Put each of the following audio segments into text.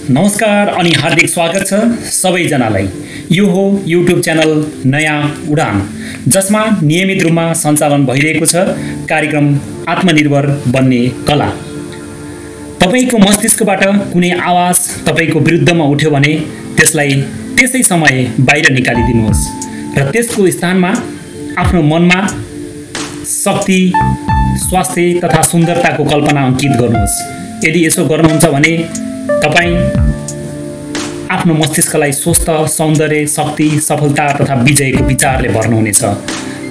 नमस्कार अनि हार्दिक स्वागत छ सबैजनालाई। यो हो युट्युब च्यानल नयाँ उडान, जसमा नियमित रूपमा सञ्चालन भइरहेको छ कार्यक्रम आत्मनिर्भर बन्ने कला। तपाईको मस्तिष्कबाट कुनै आवाज तपाईको विरुद्धमा उठ्यो भने त्यसलाई त्यसै समय बाहिर निकालिदिनुहोस् र त्यसको स्थानमा आफ्नो मनमा शक्ति, स्वास्थ्य तथा सुन्दरताको कल्पना अंकित गर्नुहोस्। यदि यसो गर्नुहुन्छ भने तपाई आफ्नो मस्तिष्कलाई स्वस्थ, सौन्दर्य, शक्ति, सफलता तथा विजयको विचारले भर्नुहुनेछ,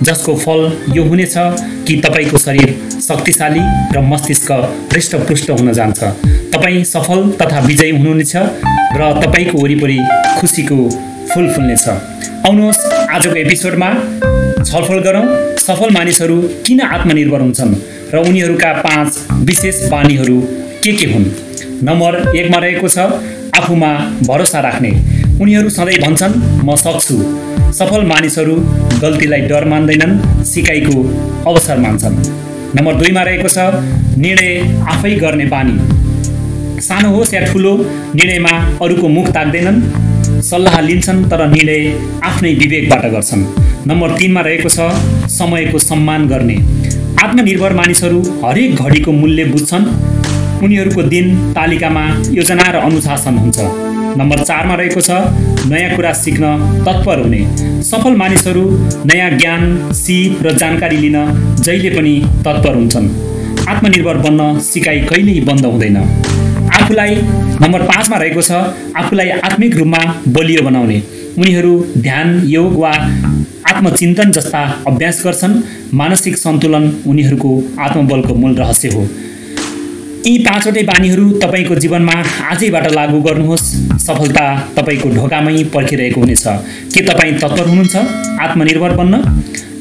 जसको फल यो हुनेछ कि तपाईको शरीर शक्तिशाली र मस्तिष्क हृष्टपुष्ट हुन जान्छ। तपाई सफल तथा विजयी हुनुहुनेछ र तपाईको वरिपरि खुशीको फूल फुल्नेछ। आउनुहोस् आजको एपिसोडमा छलफल गरौँ सफल मानिसहरू किन आत्मनिर्भर हुन्छन् र उनीहरूका 5 विशेष बानीहरू के हुन्। नम्बर 1 मा रहेको छ आफूमा भरोसा राख्ने। उनीहरू सधैँ भन्छन् म सक्छु। सफल मानिसहरू गल्तीलाई डर मान्दैनन्, सिकाइको अवसर मान्छन्। नम्बर 2 मा रहेको छ निर्णय आफै गर्ने बानी। सानो होस् या ठुलो निर्णयमा अरूको मुख ताक्दैनन्, सल्लाह लिन्छन् तर निर्णय आफ्नै विवेकबाट गर्छन्। नम्बर 3 मा रहेको छ समयको सम्मान गर्ने। आत्मनिर्भर मानिसहरू हरेक घडीको मूल्य बुझ्छन्। उनीहरूको दिन तालिकामा योजना र अनुशासन हुन्छ। नम्बर 4 मा रहेको छ नयाँ कुरा सिक्न तत्पर हुने। सफल मानिसहरू नयाँ ज्ञान, सिप र जानकारी लिन जहिले पनि तत्पर हुन्छन्। आत्मनिर्भर बन्न सिकाइ कहिल्यै बन्द हुँदैन। आफूलाई नम्बर 5 मा रहेको छ आफूलाई आत्मिक रूपमा बलियो बनाउने। उनीहरू ध्यान, योग वा आत्मचिन्तन जस्ता अभ्यास गर्छन्। मानसिक सन्तुलन उनीहरूको आत्मबलको मूल रहस्य हो। यी 5 वटै बानीहरू तपाईको जीवनमा आजैबाट लागू गर्नुहोस्। सफलता तपाईको ढोकामै पर्खिरहेको हुनेछ। के तपाईँ तत्पर हुनुहुन्छ आत्मनिर्भर बन्न?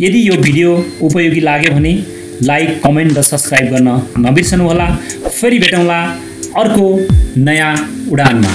यदि यो भिडियो उपयोगी लाग्यो भने लाइक, कमेन्ट र सब्स्क्राइब गर्न नबिर्सनुहोला। फेरि भेटौँला अर्को नयाँ उडानमा।